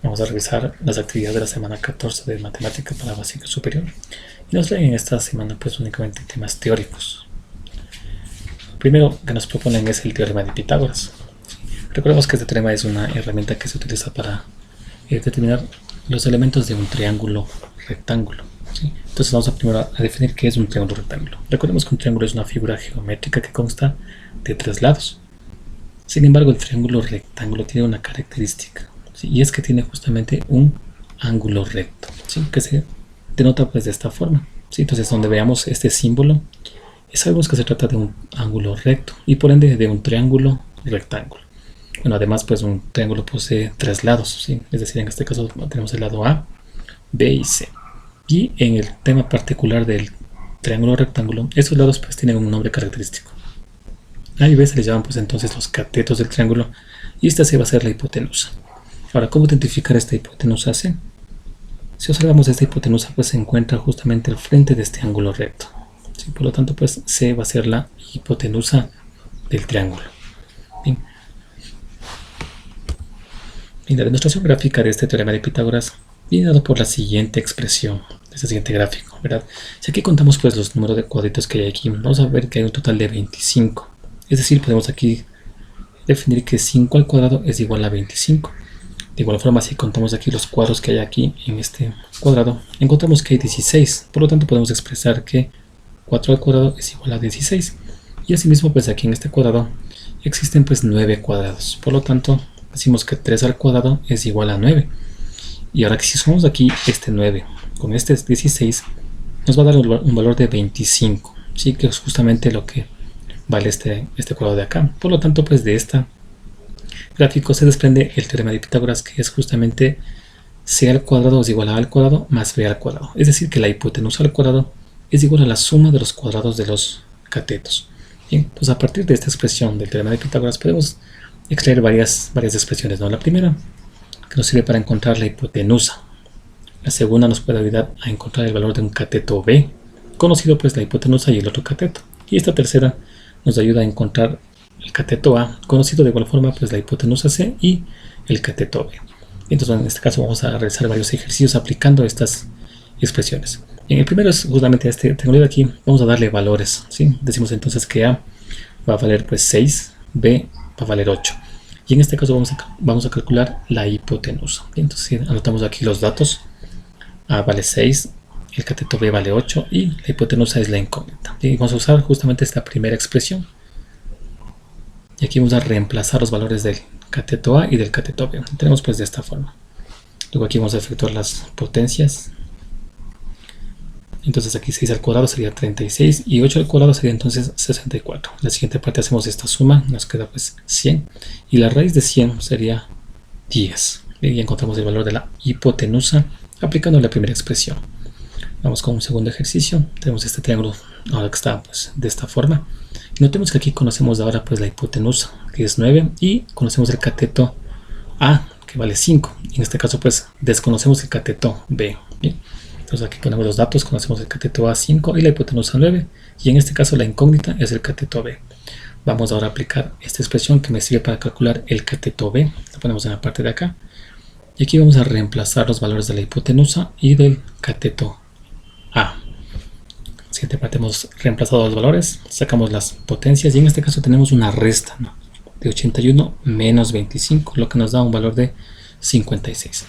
Vamos a revisar las actividades de la semana 14 de Matemática para Básica Superior. Y nos traen en esta semana pues únicamente temas teóricos. Lo primero que nos proponen es el teorema de Pitágoras. Recordemos que este teorema es una herramienta que se utiliza para determinar los elementos de un triángulo rectángulo. ¿Sí? Entonces vamos a primero a definir qué es un triángulo rectángulo. Recordemos que un triángulo es una figura geométrica que consta de 3 lados. Sin embargo, el triángulo rectángulo tiene una característica, ¿sí? Y es que tiene justamente un ángulo recto, ¿sí? Que se denota pues de esta forma, ¿sí? Entonces donde veamos este símbolo, sabemos que se trata de un ángulo recto y por ende de un triángulo rectángulo. Bueno, además pues un triángulo posee 3 lados, ¿sí? Es decir, en este caso tenemos el lado A, B y C. Y en el tema particular del triángulo rectángulo, estos lados pues tienen un nombre característico. A y B se les llaman pues entonces los catetos del triángulo y esta C va a ser la hipotenusa. Ahora, ¿cómo identificar esta hipotenusa C? Si observamos esta hipotenusa pues se encuentra justamente al frente de este ángulo recto, ¿sí? Por lo tanto pues C va a ser la hipotenusa del triángulo. Bien. La demostración gráfica de este teorema de Pitágoras viene dado por la siguiente expresión, de este siguiente gráfico, ¿verdad? Si aquí contamos pues los números de cuadritos que hay aquí, vamos a ver que hay un total de 25. Es decir, podemos aquí definir que 5 al cuadrado es igual a 25. De igual forma, si contamos aquí los cuadros que hay aquí en este cuadrado, encontramos que hay 16. Por lo tanto, podemos expresar que 4 al cuadrado es igual a 16. Y asimismo, pues aquí en este cuadrado existen pues 9 cuadrados. Por lo tanto, decimos que 3 al cuadrado es igual a 9. Y ahora que si sumamos aquí este 9 con este 16, nos va a dar un valor de 25. ¿Sí? Que es justamente lo que vale este cuadrado de acá. Por lo tanto, pues de este gráfico se desprende el teorema de Pitágoras, que es justamente C al cuadrado es igual a A al cuadrado más B al cuadrado. Es decir, que la hipotenusa al cuadrado es igual a la suma de los cuadrados de los catetos. Bien, pues a partir de esta expresión del teorema de Pitágoras podemos extraer varias expresiones, ¿no? La primera, que nos sirve para encontrar la hipotenusa. La segunda nos puede ayudar a encontrar el valor de un cateto B, conocido pues la hipotenusa y el otro cateto. Y esta tercera nos ayuda a encontrar el cateto A, conocido de igual forma pues la hipotenusa C y el cateto B. Entonces en este caso vamos a realizar varios ejercicios aplicando estas expresiones. En el primero es justamente este triángulo de aquí, vamos a darle valores, ¿sí? Decimos entonces que A va a valer pues 6, B va a valer 8. Y en este caso vamos a calcular la hipotenusa. Entonces anotamos aquí los datos. A vale 6, el cateto B vale 8 y la hipotenusa es la incógnita. Y vamos a usar justamente esta primera expresión. Y aquí vamos a reemplazar los valores del cateto A y del cateto B. Tenemos pues de esta forma. Luego aquí vamos a efectuar las potencias. Entonces aquí 6 al cuadrado sería 36 y 8 al cuadrado sería entonces 64. En la siguiente parte hacemos esta suma, nos queda pues 100 y la raíz de 100 sería 10. Y encontramos el valor de la hipotenusa aplicando la primera expresión. Vamos con un segundo ejercicio. Tenemos este triángulo ahora que está pues de esta forma. Y notemos que aquí conocemos ahora pues la hipotenusa, que es 9, y conocemos el cateto A, que vale 5. Y en este caso pues desconocemos el cateto B. ¿Bien? Entonces aquí ponemos los datos, conocemos el cateto A 5 y la hipotenusa 9. Y en este caso la incógnita es el cateto B. Vamos ahora a aplicar esta expresión que me sirve para calcular el cateto B. La ponemos en la parte de acá. Y aquí vamos a reemplazar los valores de la hipotenusa y del cateto A. En la siguiente parte hemos reemplazado los valores, sacamos las potencias y en este caso tenemos una resta, ¿no? De 81 menos 25, lo que nos da un valor de 56.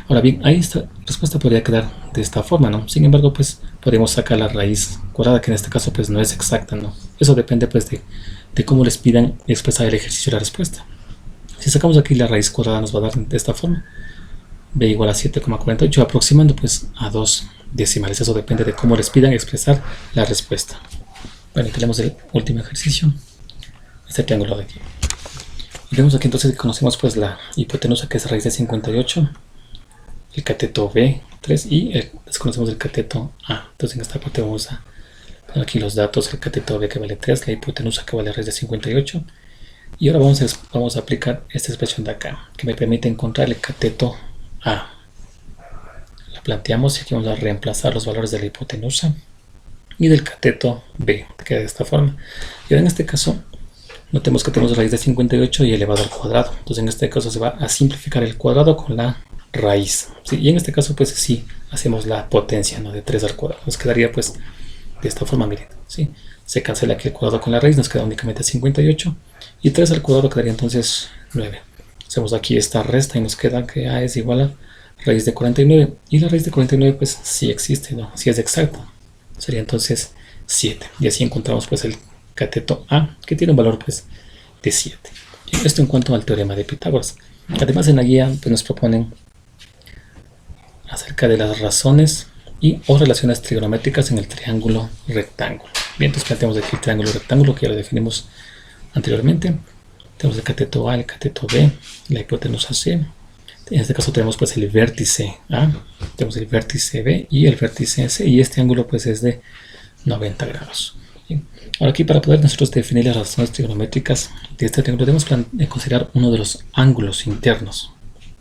Ahora bien, ahí esta respuesta podría quedar de esta forma, ¿no? Sin embargo, pues podemos sacar la raíz cuadrada, que en este caso pues no es exacta, ¿no? Eso depende pues de cómo les pidan expresar el ejercicio de la respuesta. Si sacamos aquí la raíz cuadrada nos va a dar de esta forma. B igual a 7,48 aproximando pues a 2 decimales. Eso depende de cómo les pidan expresar la respuesta. Bueno, tenemos el último ejercicio. Este triángulo de aquí. Y vemos aquí entonces que conocemos pues la hipotenusa, que es raíz de 58. El cateto B 3 y desconocemos el cateto A. Entonces en esta parte vamos a poner aquí los datos. El cateto B que vale 3, la hipotenusa que vale raíz de 58. Y ahora vamos a aplicar esta expresión de acá, que me permite encontrar el cateto A. La planteamos y aquí vamos a reemplazar los valores de la hipotenusa y del cateto B, que queda de esta forma. Y ahora en este caso, notemos que tenemos raíz de 58 y elevado al cuadrado. Entonces en este caso se va a simplificar el cuadrado con la raíz, ¿sí? Y en este caso pues sí hacemos la potencia, ¿no?, de 3 al cuadrado. Nos quedaría pues de esta forma, miren, ¿sí? Se cancela aquí el cuadrado con la raíz, nos queda únicamente 58 y 3 al cuadrado quedaría entonces 9. Hacemos aquí esta resta y nos queda que A es igual a raíz de 49 y la raíz de 49 pues sí existe, ¿no?, sí es exacta, sería entonces 7 y así encontramos pues el cateto A, que tiene un valor pues de 7. Y esto en cuanto al teorema de Pitágoras. Además en la guía pues nos proponen acerca de las razones y o relaciones trigonométricas en el triángulo rectángulo. Bien, entonces planteamos aquí el triángulo rectángulo que ya lo definimos anteriormente. Tenemos el cateto A, el cateto B, la hipotenusa C. En este caso tenemos pues el vértice A, tenemos el vértice B y el vértice C, y este ángulo pues es de 90 grados. Bien. Ahora aquí, para poder nosotros definir las razones trigonométricas de este triángulo, debemos considerar uno de los ángulos internos.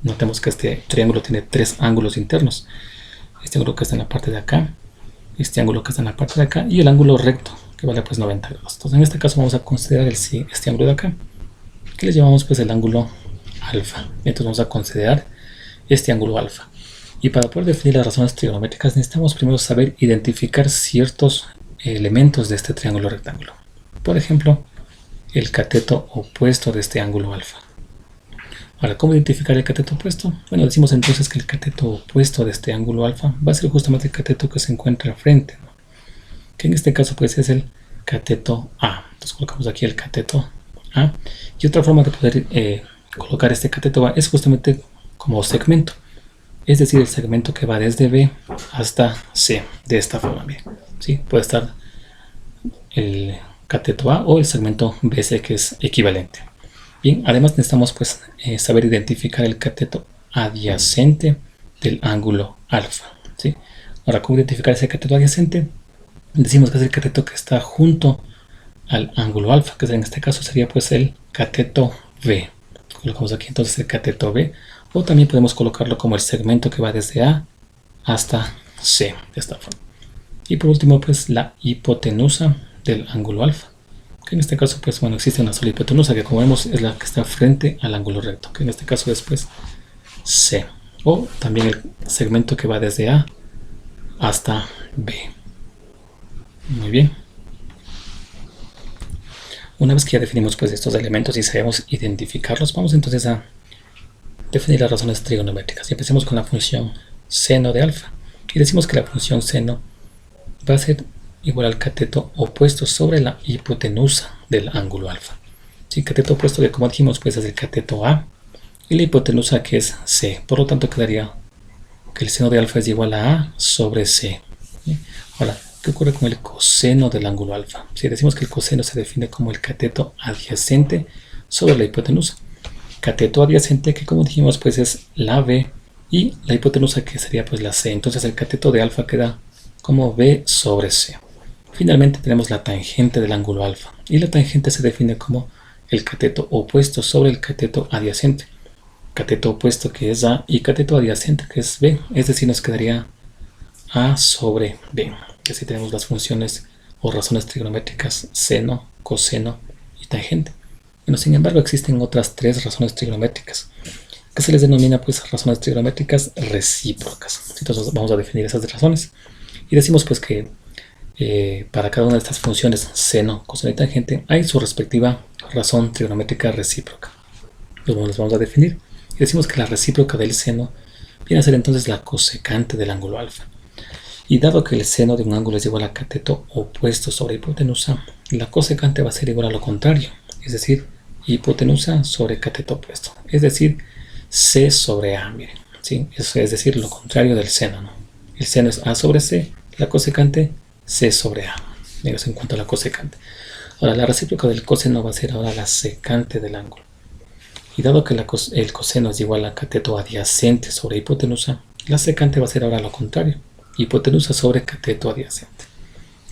Notemos que este triángulo tiene 3 ángulos internos. Este ángulo que está en la parte de acá, este ángulo que está en la parte de acá y el ángulo recto, que vale pues 90 grados. Entonces en este caso vamos a considerar este ángulo de acá, que le llamamos pues el ángulo alfa. Entonces vamos a considerar este ángulo alfa. Y para poder definir las razones trigonométricas necesitamos primero saber identificar ciertos elementos de este triángulo rectángulo. Por ejemplo, el cateto opuesto de este ángulo alfa. Ahora, ¿cómo identificar el cateto opuesto? Bueno, decimos entonces que el cateto opuesto de este ángulo alfa va a ser justamente el cateto que se encuentra al frente, ¿no?, que en este caso pues es el cateto A. Entonces colocamos aquí el cateto A. Y otra forma de poder colocar este cateto A es justamente como segmento. Es decir, el segmento que va desde B hasta C, de esta forma. Bien, ¿sí? Puede estar el cateto A o el segmento BC, que es equivalente. Bien, además necesitamos pues saber identificar el cateto adyacente del ángulo alfa, ¿sí? Ahora, ¿cómo identificar ese cateto adyacente? Decimos que es el cateto que está junto al ángulo alfa, que en este caso sería pues el cateto B. Colocamos aquí entonces el cateto B, o también podemos colocarlo como el segmento que va desde A hasta C, de esta forma. Y por último pues la hipotenusa del ángulo alfa, que en este caso pues bueno, existe una sola hipotenusa, que como vemos es la que está frente al ángulo recto, que en este caso es pues C, o también el segmento que va desde A hasta B. Muy bien. Una vez que ya definimos pues estos elementos y sabemos identificarlos, vamos entonces a definir las razones trigonométricas. Y empecemos con la función seno de alfa. Y decimos que la función seno va a ser igual al cateto opuesto sobre la hipotenusa del ángulo alfa. Sí, cateto opuesto, que como dijimos pues es el cateto A, y la hipotenusa que es C. Por lo tanto quedaría que el seno de alfa es igual a A sobre C. ¿Sí? Ahora, ¿qué ocurre con el coseno del ángulo alfa? Si decimos que el coseno se define como el cateto adyacente sobre la hipotenusa. Cateto adyacente, que como dijimos pues es la B, y la hipotenusa que sería pues la C. Entonces el cateto de alfa queda como B sobre C. Finalmente tenemos la tangente del ángulo alfa, y la tangente se define como el cateto opuesto sobre el cateto adyacente. Cateto opuesto que es A y cateto adyacente que es B, es decir, nos quedaría A sobre B. Y así tenemos las funciones o razones trigonométricas seno, coseno y tangente. Bueno, sin embargo existen otras 3 razones trigonométricas que se les denomina pues razones trigonométricas recíprocas. Entonces vamos a definir esas razones y decimos pues que para cada una de estas funciones seno, coseno y tangente hay su respectiva razón trigonométrica recíproca. Luego las vamos a definir y decimos que la recíproca del seno viene a ser entonces la cosecante del ángulo alfa. Y dado que el seno de un ángulo es igual a cateto opuesto sobre hipotenusa, la cosecante va a ser igual a lo contrario, es decir, hipotenusa sobre cateto opuesto, es decir, C sobre A. Miren, ¿sí? Eso es decir, lo contrario del seno, ¿no? El seno es A sobre C, la cosecante C sobre A. Eso en cuanto a la cosecante. Ahora, la recíproca del coseno va a ser ahora la secante del ángulo. Y dado que el coseno es igual a cateto adyacente sobre hipotenusa, la secante va a ser ahora lo contrario, hipotenusa sobre cateto adyacente.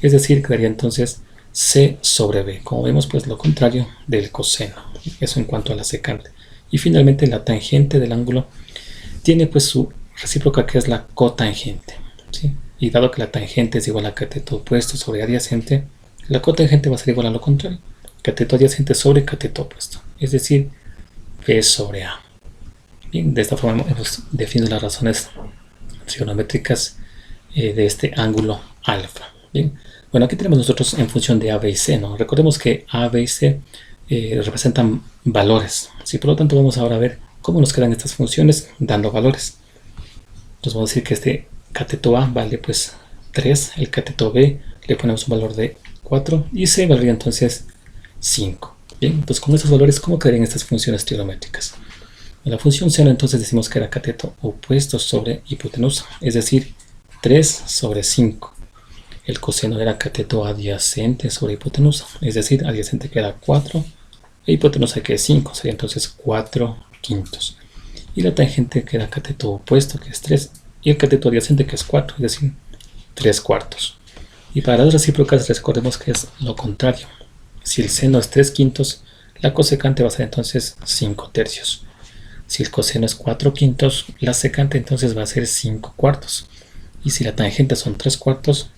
Es decir, quedaría entonces C sobre B. Como vemos, pues lo contrario del coseno. Eso en cuanto a la secante. Y finalmente la tangente del ángulo tiene pues su recíproca, que es la cotangente, ¿sí? Y dado que la tangente es igual a cateto opuesto sobre adyacente, la cotangente va a ser igual a lo contrario, cateto adyacente sobre cateto opuesto, es decir, B sobre A. Bien, de esta forma hemos definido las razones trigonométricas de este ángulo alfa. Bien, bueno, aquí tenemos nosotros en función de A, B y C, ¿no? Recordemos que A, B y C representan valores, ¿sí? Por lo tanto vamos ahora a ver cómo nos quedan estas funciones dando valores. Entonces vamos a decir que este cateto A vale pues 3, el cateto B le ponemos un valor de 4 y C valdría entonces 5. Bien, entonces con estos valores, ¿cómo quedarían estas funciones trigonométricas? En la función seno entonces decimos que era cateto opuesto sobre hipotenusa, es decir, 3 sobre 5. El coseno era cateto adyacente sobre hipotenusa, es decir, adyacente que era 4 e hipotenusa que es 5, sería entonces 4 quintos. Y la tangente que era cateto opuesto, que es 3, y el cateto adyacente que es 4, es decir, 3 cuartos. Y para las recíprocas recordemos que es lo contrario. Si el seno es 3 quintos, la cosecante va a ser entonces 5 tercios. Si el coseno es 4 quintos, la secante entonces va a ser 5 cuartos. Y si la tangente son 3 cuartos,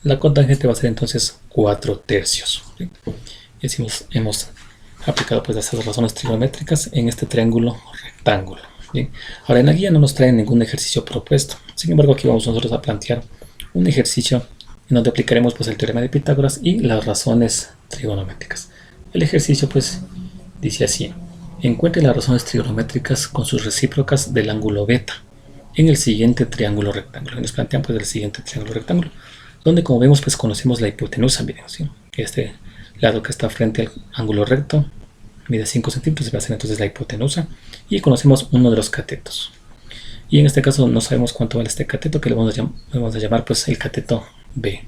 la cotangente va a ser entonces 4 tercios. ¿Sí? Y así hemos aplicado pues estas razones trigonométricas en este triángulo rectángulo. Bien. Ahora en la guía no nos trae ningún ejercicio propuesto. Sin embargo, aquí vamos nosotros a plantear un ejercicio en donde aplicaremos pues el teorema de Pitágoras y las razones trigonométricas. El ejercicio pues dice así: encuentre las razones trigonométricas con sus recíprocas del ángulo beta en el siguiente triángulo rectángulo. Y nos plantean pues el siguiente triángulo rectángulo, donde como vemos pues conocemos la hipotenusa. Miren, ¿sí? Este lado que está frente al ángulo recto mide 5 centímetros, va a ser entonces la hipotenusa, y conocemos uno de los catetos. Y en este caso no sabemos cuánto vale este cateto, que le vamos a llamar pues el cateto B.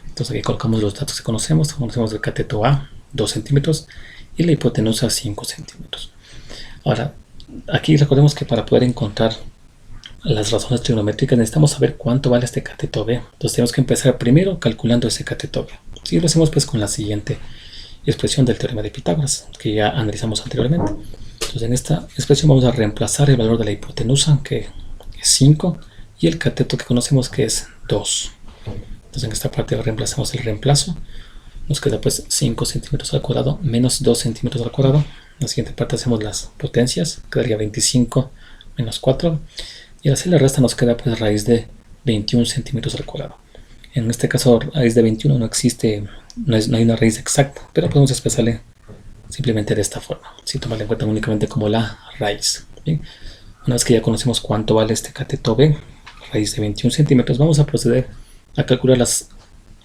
Entonces aquí colocamos los datos que conocemos el cateto A, 2 centímetros, y la hipotenusa 5 centímetros. Ahora, aquí recordemos que para poder encontrar las razones trigonométricas necesitamos saber cuánto vale este cateto B. Entonces tenemos que empezar primero calculando ese cateto B. Si lo hacemos pues con la siguiente expresión del teorema de Pitágoras, que ya analizamos anteriormente. Entonces en esta expresión vamos a reemplazar el valor de la hipotenusa, que es 5, y el cateto que conocemos, que es 2. Entonces en esta parte reemplazamos el reemplazo. Nos queda pues 5 centímetros al cuadrado menos 2 centímetros al cuadrado. En la siguiente parte hacemos las potencias, quedaría 25 menos 4. Y al hacer la resta nos queda pues raíz de 21 centímetros al cuadrado. En este caso raíz de 21 no existe, no hay una raíz exacta, pero podemos expresarle simplemente de esta forma, sin tomarle en cuenta únicamente como la raíz. Bien. Una vez que ya conocemos cuánto vale este cateto B, raíz de 21 centímetros, vamos a proceder a calcular las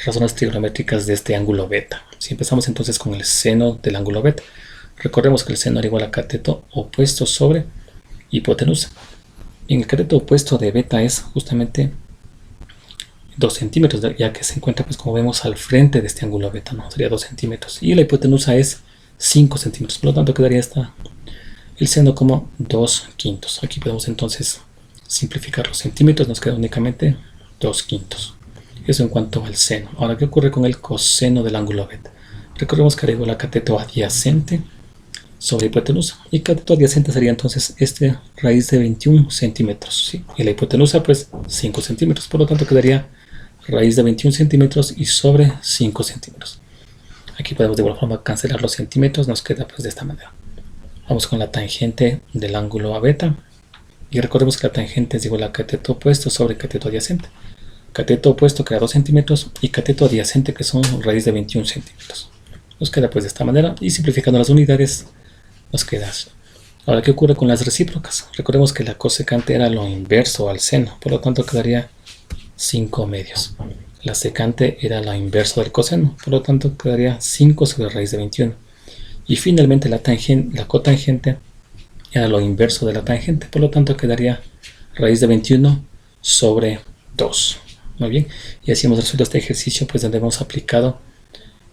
razones trigonométricas de este ángulo beta. Si empezamos entonces con el seno del ángulo beta, recordemos que el seno era igual a cateto opuesto sobre hipotenusa. Y el cateto opuesto de beta es justamente 2 centímetros, ya que se encuentra pues como vemos al frente de este ángulo beta, ¿no? Sería 2 centímetros. Y la hipotenusa es 5 centímetros, por lo tanto quedaría el seno como 2 quintos. Aquí podemos entonces simplificar los centímetros, nos queda únicamente 2 quintos. Eso en cuanto al seno. Ahora, ¿qué ocurre con el coseno del ángulo beta? Recordemos que era igual a cateto adyacente sobre hipotenusa. Y cateto adyacente sería entonces raíz de 21 centímetros. ¿Sí? Y la hipotenusa pues 5 centímetros. Por lo tanto quedaría raíz de 21 centímetros y sobre 5 centímetros. Aquí podemos de igual forma cancelar los centímetros. Nos queda pues de esta manera. Vamos con la tangente del ángulo a beta. Y recordemos que la tangente es igual a cateto opuesto sobre cateto adyacente. Cateto opuesto queda 2 centímetros y cateto adyacente que son raíz de 21 centímetros. Nos queda pues de esta manera, y simplificando las unidades nos queda así. Ahora, ¿qué ocurre con las recíprocas? Recordemos que la cosecante era lo inverso al seno, por lo tanto quedaría 5 medios. La secante era lo inverso del coseno, por lo tanto quedaría 5 sobre raíz de 21. Y finalmente la cotangente era lo inverso de la tangente, por lo tanto quedaría raíz de 21 sobre 2. Muy bien, y así hemos resuelto este ejercicio pues donde hemos aplicado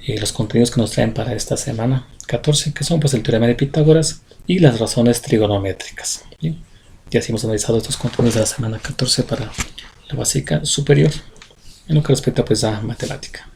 los contenidos que nos traen para esta semana 14, que son pues el teorema de Pitágoras y las razones trigonométricas. Bien, y así hemos analizado estos contenidos de la semana 14 para la básica superior en lo que respecta pues a matemática.